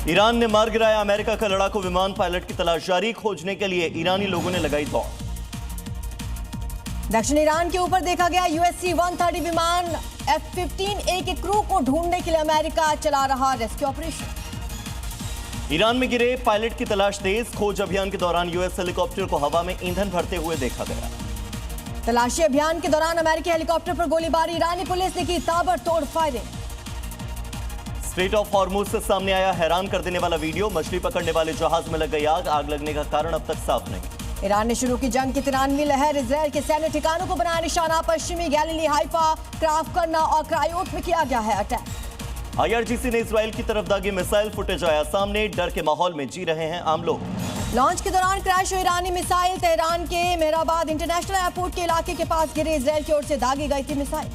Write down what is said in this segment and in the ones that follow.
Iran ने मार गिराया अमेरिका का लड़ाकू विमान, पायलट की तलाश जारी। खोजने के लिए ईरानी लोगों ने लगाई दौड़। दक्षिण ईरान के ऊपर देखा गया USC-130 विमान। F-15A के क्रू को ढूंढने के लिए अमेरिका चला रहा रेस्क्यू ऑपरेशन। ईरान में गिरे पायलट की तलाश तेज। खोज अभियान के दौरान यूएस हेलीकॉप्टर को हवा में ईंधन भरते हुए देखा गया। तलाशी अभियान के दौरान अमेरिकी हेलीकॉप्टर पर गोलीबारी, ईरानी पुलिस ने की ताबड़तोड़ फायरिंग। स्ट्रेट ऑफ हॉर्मुज से सामने आया हैरान कर देने वाला वीडियो। मछली पकड़ने वाले जहाज में लग गई आग। आग लगने का कारण अब तक साफ नहीं। ईरान ने शुरू की जंग की 93वीं लहर। इजरायल के सैन्य ठिकानों को बनाया निशाना। पश्चिमी गैलीली, हाइफा, क्राफ करना और क्रायोट में किया गया है अटैक। IRGC ने इजरायल की तरफ दागी मिसाइल। फुटेज आया सामने। डर के माहौल में जी रहे हैं आम लोग। लॉन्च के दौरान क्रैश हुई ईरानी मिसाइल। तेहरान के मेहराबाद इंटरनेशनल एयरपोर्ट के इलाके के पास गिरे। इजरायल की ओर से दागी गई थी मिसाइल।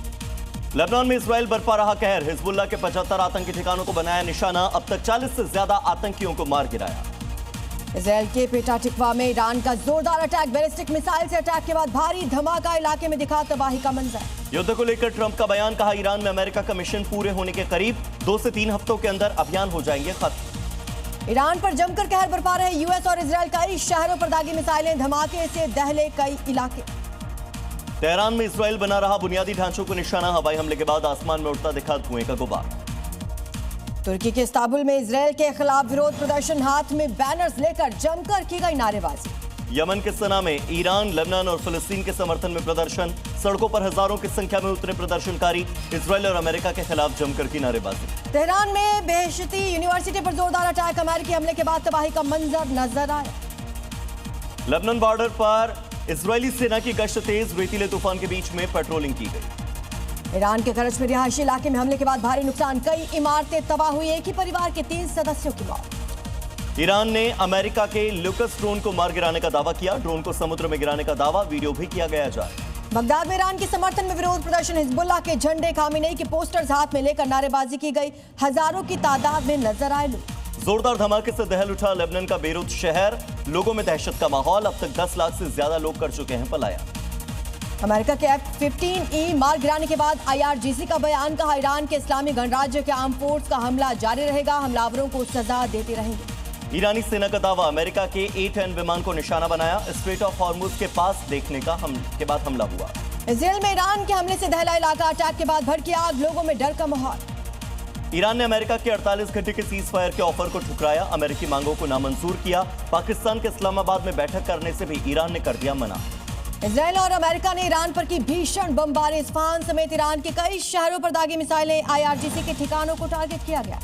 लेबनान में इजरायल बरपा रहा कहर। हिजबुल्लाह के 75 आतंकी ठिकानों को बनाया निशाना। अब तक 40 से ज्यादा आतंकियों को मार गिराया। इजरायल के पेटा टिकवा में ईरान का जोरदार अटैक। बैलिस्टिक मिसाइल से अटैक के बाद भारी धमाका। इलाके में दिखा तबाही का मंजर। युद्ध को लेकर ट्रंप का बयान। कहा ईरान में अमेरिका का मिशन पूरे होने के करीब। 2 से 3 हफ्तों के अंदर अभियान हो जाएंगे खत्म। ईरान पर जमकर कहर बरपा रहे यूएस और इजरायल। कई शहरों पर दागी मिसाइलें। धमाके से दहले कई इलाके। तेहरान में इजरायल बना रहा बुनियादी ढांचों को निशाना। हवाई हमले के बाद आसमान में उड़ता दिखा धुएं का गुबार। तुर्की के इस्तांबुल में इजरायल के खिलाफ विरोध प्रदर्शन। हाथ में बैनर्स लेकर जमकर की गई नारेबाजी। यमन के सना में ईरान, लेबनान और फिलिस्तीन के समर्थन में प्रदर्शन। सड़कों पर हजारों की संख्या में उतरे प्रदर्शनकारी। इजरायल और अमेरिका के खिलाफ जमकर की नारेबाजी। तेहरान में बेहशती यूनिवर्सिटी पर जोरदार अटैक। अमेरिकी हमले के बाद तबाही का मंजर नजर आया। लेबनान बॉर्डर पर इजरायली सेना की गश्त तेज। रेतीले तूफान के बीच में पेट्रोलिंग की गई। ईरान के करज में रिहायशी इलाके में हमले के बाद भारी नुकसान। कई इमारतें तबाह हुई। एक ही परिवार के 3 सदस्यों की मौत। ईरान ने अमेरिका के लुकस ड्रोन को मार गिराने का दावा किया। ड्रोन को समुद्र में गिराने का दावा। वीडियो भी किया गया जाए। बगदाद में ईरान के समर्थन में विरोध प्रदर्शन। हिजबुल्लाह के झंडे, खामेनेई के पोस्टर्स हाथ में लेकर नारेबाजी की गई। हजारों की तादाद में नजर आए लोग। जोरदार धमाके से दहल उठा लेबनान का बेरूत शहर। लोगों में दहशत का माहौल। अब तक 10 लाख से ज्यादा लोग कर चुके हैं पलायन। अमेरिका के F-15E मार गिराने के बाद IRGC का बयान। कहा ईरान के इस्लामी गणराज्य के आर्म फोर्स का हमला जारी रहेगा। हमलावरों को सजा देते रहेंगे। ईरानी सेना का दावा। अमेरिका के A-10 विमान को निशाना बनाया। स्ट्रेट ऑफ हॉर्मुज के पास देखने के बाद हमला हुआ। इजरायल में ईरान के हमले से दहला इलाका। अटैक के बाद भड़की आग। लोगों में डर का माहौल। ईरान ने अमेरिका के 48 घंटे के सीज फायर के ऑफर को ठुकराया। अमेरिकी मांगों को नामंजूर किया। पाकिस्तान के इस्लामाबाद में बैठक करने से भी ईरान ने कर दिया मना। इजरायल और अमेरिका ने ईरान पर की भीषण बमबारी। इस्फहान समेत ईरान के कई शहरों पर दागी मिसाइलें। IRGC के ठिकानों को टारगेट किया गया।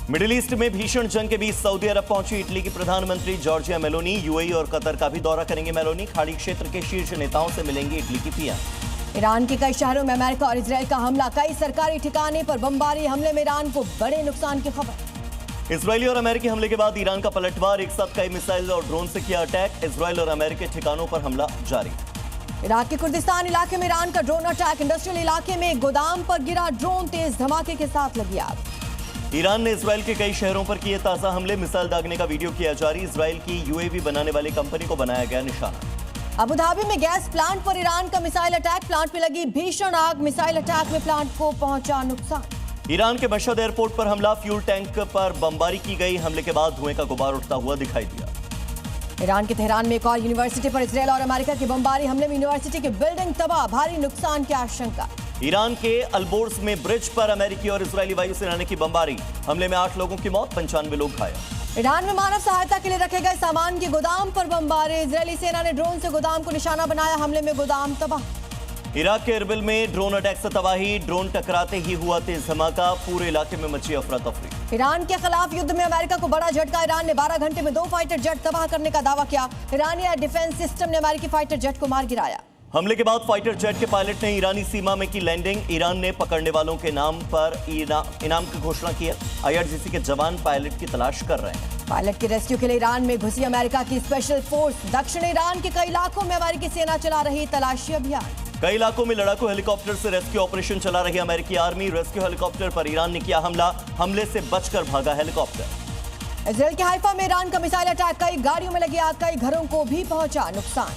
मिडिल ईस्ट में भीषण जंग के बीच सऊदी अरब पहुंची इटली की प्रधानमंत्री जॉर्जिया मेलोनी। UAE और कतर का भी दौरा करेंगे मेलोनी। खाड़ी क्षेत्र के शीर्ष नेताओं से मिलेंगी इटली की PM। ईरान के कई शहरों में अमेरिका और इजरायल का हमला। कई सरकारी ठिकाने पर बमबारी। हमले में ईरान को बड़े नुकसान की खबर। इजरायली और अमेरिकी हमले के बाद ईरान का पलटवार। एक साथ कई मिसाइल और ड्रोन से किया अटैक। इजरायल और अमेरिकी ठिकानों पर हमला जारी। इराक के कुर्दिस्तान इलाके में ईरान का ड्रोन अटैक। इंडस्ट्रियल इलाके में गोदाम पर गिरा ड्रोन। तेज धमाके के साथ लगी आग। ईरान ने इजरायल के कई शहरों पर किए ताजा हमले। मिसाइल दागने का वीडियो किया जारी। इजरायल की UAV बनाने वाली कंपनी को बनाया गया निशाना। अबू धाबी में गैस प्लांट पर ईरान का मिसाइल अटैक। प्लांट में लगी भीषण आग। मिसाइल अटैक में प्लांट को पहुंचा नुकसान। ईरान के मशहद एयरपोर्ट पर हमला। फ्यूल टैंक पर बमबारी की गई। हमले के बाद धुएं का गुबार उठता हुआ दिखाई दिया। ईरान के तेहरान में एक और यूनिवर्सिटी पर इजरायल और अमेरिका की बमबारी। हमले में यूनिवर्सिटी की बिल्डिंग तबाह। भारी नुकसान की आशंका। ईरान के अल्बोर्स में ब्रिज पर अमेरिकी और इजरायली वायुसेना ने की बमबारी। हमले में 8 लोगों की मौत, 95 लोग घायल। ईरान में मानव सहायता के लिए रखे गए सामान के गोदाम पर बमबारी। इजरायली सेना ने ड्रोन से गोदाम को निशाना बनाया। हमले में गोदाम तबाह। इराक के इरबिल में ड्रोन अटैक से तबाही। ड्रोन टकराते ही हुआ तेज धमाका। पूरे इलाके में मची अफरा तफरी। ईरान के खिलाफ युद्ध में अमेरिका को बड़ा झटका। ईरान ने 12 घंटे में 2 फाइटर जेट तबाह करने का दावा किया। ईरानी एयर डिफेंस सिस्टम ने अमेरिकी फाइटर जेट को मार गिराया। हमले के बाद फाइटर जेट के पायलट ने ईरानी सीमा में की लैंडिंग। ईरान ने पकड़ने वालों के नाम पर इनाम की घोषणा की है। IRGC के जवान पायलट की तलाश कर रहे हैं। पायलट के रेस्क्यू के लिए ईरान में घुसी अमेरिका की स्पेशल फोर्स। दक्षिण ईरान के कई इलाकों में अमेरिकी सेना चला रही तलाशी अभियान। कई इलाकों में लड़ाकू हेलीकॉप्टर से रेस्क्यू ऑपरेशन चला रही अमेरिकी आर्मी। रेस्क्यू हेलीकॉप्टर पर ईरान ने किया हमला। हमले से बचकर भागा हेलीकॉप्टर। इजरायल के हाइफा में ईरान का मिसाइल अटैक। कई गाड़ियों में लगी आग। कई घरों को भी पहुंचा नुकसान।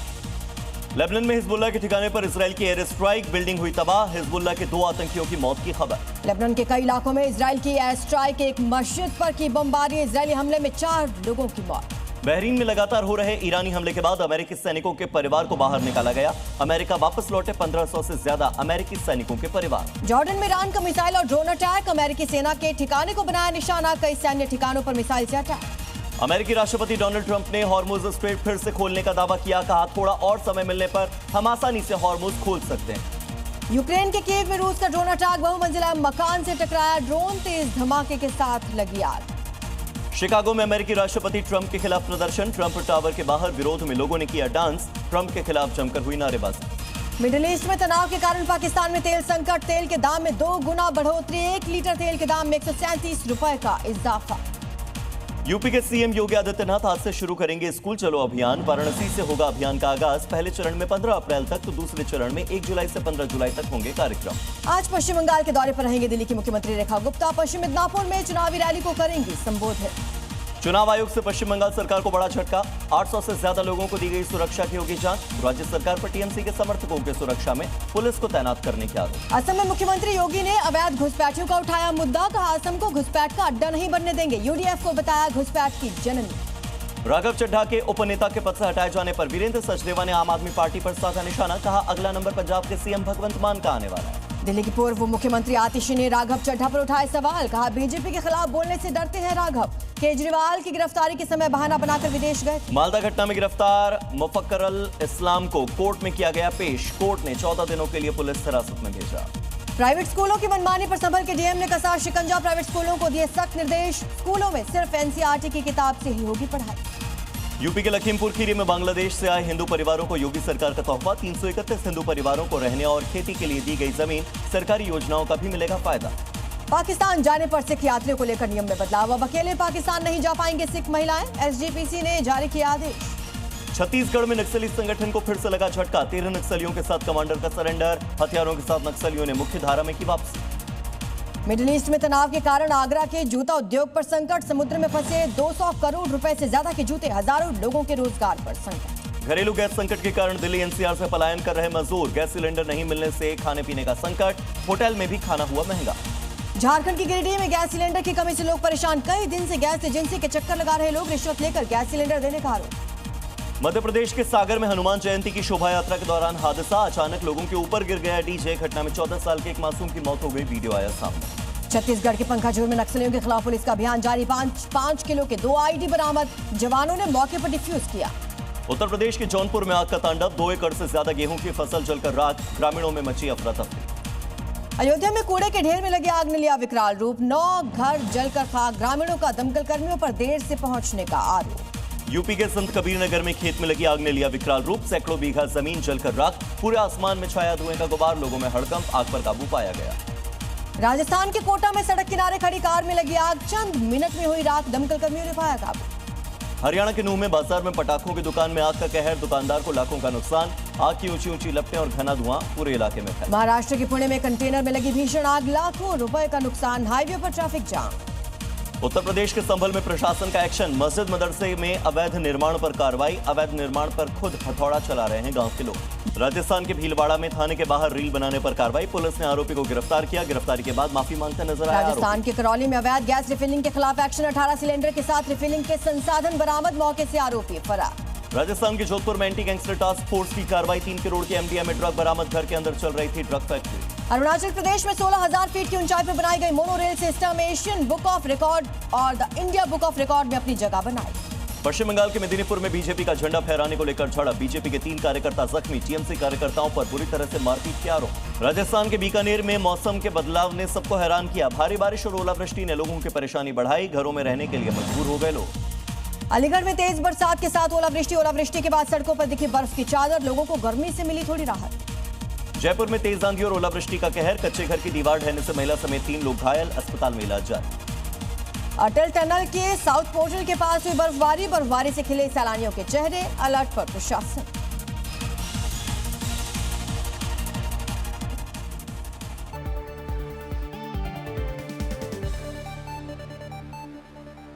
लेबनान में हिजबुल्लाह के ठिकाने पर इजराइल की एयर स्ट्राइक, बिल्डिंग हुई तबाह। हिजबुल्लाह के 2 आतंकियों की मौत की खबर। लेबनान के कई इलाकों में इजराइल की एयर स्ट्राइक, एक मस्जिद पर की बमबारी, इजरायली हमले में 4 लोगों की मौत। बहरीन में लगातार हो रहे ईरानी हमले के बाद अमेरिकी सैनिकों के परिवार को बाहर निकाला गया। अमेरिका वापस लौटे 1500 से ज्यादा अमेरिकी सैनिकों के परिवार। जॉर्डन में ईरान का मिसाइल और ड्रोन अटैक, अमेरिकी सेना के ठिकाने को बनाया निशाना, कई सैन्य ठिकानों पर मिसाइल से अटैक। अमेरिकी राष्ट्रपति डोनाल्ड ट्रंप ने हॉर्मुज स्ट्रेट फिर से खोलने का दावा किया। कहा थोड़ा और समय मिलने पर हम आसानी से हॉर्मुज खोल सकते हैं। यूक्रेन के कीव में रूस का ड्रोन अटैक, बहुमंजिला मकान से टकराया ड्रोन, तेज धमाके के साथ लगी आग। शिकागो में अमेरिकी राष्ट्रपति ट्रंप के खिलाफ प्रदर्शन, ट्रंप टावर के बाहर विरोध में लोगों ने किया डांस, ट्रंप के खिलाफ जमकर हुई नारेबाजी। मिडिल ईस्ट में तनाव के कारण पाकिस्तान में तेल संकट, तेल के दाम में 2 गुना बढ़ोतरी, 1 लीटर तेल के दाम में 137 रुपए का इजाफा। यूपी के सीएम योगी आदित्यनाथ आज से शुरू करेंगे स्कूल चलो अभियान। वाराणसी से होगा अभियान का आगाज। पहले चरण में 15 अप्रैल तक, तो दूसरे चरण में 1 जुलाई से 15 जुलाई तक होंगे कार्यक्रम। आज पश्चिम बंगाल के दौरे पर रहेंगे दिल्ली की मुख्यमंत्री रेखा गुप्ता, पश्चिम मिदनापुर में चुनावी रैली को करेंगी संबोधित। चुनाव आयोग से पश्चिम बंगाल सरकार को बड़ा झटका, 800 से ज्यादा लोगों को दी गई सुरक्षा की होगी जांच। राज्य सरकार पर टीएमसी के समर्थकों की सुरक्षा में पुलिस को तैनात करने के आरोप। असम में मुख्यमंत्री योगी ने अवैध घुसपैठियों का उठाया मुद्दा, कहा असम को घुसपैठ का अड्डा नहीं बनने देंगे, यूडीएफ को बताया घुसपैठ की जननी। राघव चड्ढा के उपनेता के पद से हटाए जाने पर वीरेंद्र सचदेवा ने आम आदमी पार्टी पर साधा निशाना, कहा अगला नंबर पंजाब के सीएम भगवंत मान का आने वाला है। दिल्ली की पूर्व मुख्यमंत्री आतिशी ने राघव चड्ढा पर उठाए सवाल, कहा बीजेपी के खिलाफ बोलने से डरते हैं राघव, केजरीवाल की गिरफ्तारी के समय बहाना बनाकर विदेश गए। मालदा घटना में गिरफ्तार मुफक्करुल इस्लाम को कोर्ट में किया गया पेश, कोर्ट ने 14 दिनों के लिए पुलिस हिरासत में भेजा। प्राइवेट स्कूलों की मनमानी पर संभल के डीएम ने कसा शिकंजा, प्राइवेट स्कूलों को दिए सख्त निर्देश, स्कूलों में सिर्फ एनसीईआरटी की किताब से ही होगी पढ़ाई। यूपी के लखीमपुर खीरी में बांग्लादेश से आए हिंदू परिवारों को योगी सरकार का तोहफा, 331 हिंदू परिवारों को रहने और खेती के लिए दी गई जमीन, सरकारी योजनाओं का भी मिलेगा फायदा। पाकिस्तान जाने पर सिख यात्रियों को लेकर नियम में बदलाव, अब अकेले पाकिस्तान नहीं जा पाएंगे सिख महिलाएं, एसजीपीसी ने जारी किया आदेश। छत्तीसगढ़ में नक्सली संगठन को फिर से लगा झटका, 13 नक्सलियों के साथ कमांडर का सरेंडर, हथियारों के साथ नक्सलियों ने मुख्य धारा में की वापसी। मिडिल ईस्ट में तनाव के कारण आगरा के जूता उद्योग पर संकट, समुद्र में फंसे 200 करोड़ रुपए से ज्यादा के जूते, हजारों लोगों के रोजगार पर संकट। घरेलू गैस संकट के कारण दिल्ली एनसीआर से पलायन कर रहे मजदूर, गैस सिलेंडर नहीं मिलने से खाने पीने का संकट, होटल में भी खाना हुआ महंगा। झारखंड की गिरिडीह में गैस सिलेंडर की कमी से लोग परेशान, कई दिन से गैस एजेंसी के चक्कर लगा रहे लोग, रिश्वत लेकर गैस सिलेंडर देने का आरोप। मध्य प्रदेश के सागर में हनुमान जयंती की शोभा यात्रा के दौरान हादसा, अचानक लोगों के ऊपर गिर गया डीजे, घटना में 14 साल के एक मासूम की मौत हो गई, वीडियो आया सामने। छत्तीसगढ़ के पंखाजोर में नक्सलियों के खिलाफ पुलिस का अभियान जारी, 5 किलो के 2 आईडी बरामद, जवानों ने मौके पर डिफ्यूज किया। उत्तर प्रदेश के जौनपुर में आग का तांडव, 2 एकड़ से ज्यादा गेहूं की फसल जलकर राख, ग्रामीणों में मची अफरा तफरी। अयोध्या में कूड़े के ढेर में लगी आग ने लिया विकराल रूप, 9 घर जलकर खाक, ग्रामीणों का दमकल कर्मियों पर देर से पहुंचने का आरोप। यूपी के संत कबीर नगर में खेत में लगी आग ने लिया विकराल रूप, सैकड़ों बीघा जमीन जलकर राख, पूरे आसमान में छाया धुएं का गुबार, लोगों में हड़कंप, आग पर काबू पाया गया। राजस्थान के कोटा में सड़क किनारे खड़ी कार में लगी आग, चंद मिनट में हुई राख, दमकल कर्मियों ने पाया काबू। हरियाणा के नूह में बाजार में पटाखों की दुकान में आग का कहर, दुकानदार को लाखों का नुकसान, आग की ऊंची ऊंची लपटें और घना धुआं पूरे इलाके में फैला। महाराष्ट्र के पुणे में कंटेनर में लगी भीषण आग, लाखों रुपए का नुकसान, हाईवे पर ट्रैफिक जाम। उत्तर प्रदेश के संभल में प्रशासन का एक्शन, मस्जिद मदरसे में अवैध निर्माण पर कार्रवाई, अवैध निर्माण पर खुद हथौड़ा चला रहे हैं गांव के लोग। राजस्थान के भीलवाड़ा में थाने के बाहर रील बनाने पर कार्रवाई, पुलिस ने आरोपी को गिरफ्तार किया, गिरफ्तारी के बाद माफी मांगता नजर आया। राजस्थान के करौली में अवैध गैस रिफिलिंग के खिलाफ एक्शन, 18 सिलेंडर के साथ रिफिलिंग के संसाधन बरामद, मौके से आरोपी फरार। राजस्थान के जोधपुर में एंटी गैंगस्टर टास्क फोर्स की कार्रवाई, 3 करोड़ के एमडीएमए ड्रग बरामद, घर के अंदर चल रही थी ड्रग फैक्ट्री। अरुणाचल प्रदेश में 16,000 फीट की ऊंचाई पर बनाई गई monorail system, Asian book of record और the India book of record में अपनी जगह बनाई। पश्चिम बंगाल के मेदिनीपुर में बीजेपी का झंडा फहराने को लेकर झड़प, बीजेपी के 3 कार्यकर्ता जख्मी, टीएमसी कार्यकर्ताओं पर बुरी तरह से मारपीट के आरोप। राजस्थान के बीकानेर में मौसम के बदलाव ने सबको हैरान किया, भारी बारिश और ओलावृष्टि ने लोगों की परेशानी बढ़ाई, घरों में रहने के लिए मजबूर हो गए लोग। अलीगढ़ में तेज बरसात के साथ ओलावृष्टि के बाद सड़कों पर दिखी बर्फ की चादर, लोगों को गर्मी से मिली थोड़ी राहत। जयपुर में तेज आंधी और ओलावृष्टि का कहर, कच्चे घर की दीवार ढहने से महिला समेत 3 लोग घायल, अस्पताल में इलाज जारी। अटल टनल के साउथ पोर्टल के पास हुई बर्फबारी से खिले सैलानियों के चेहरे, अलर्ट पर प्रशासन।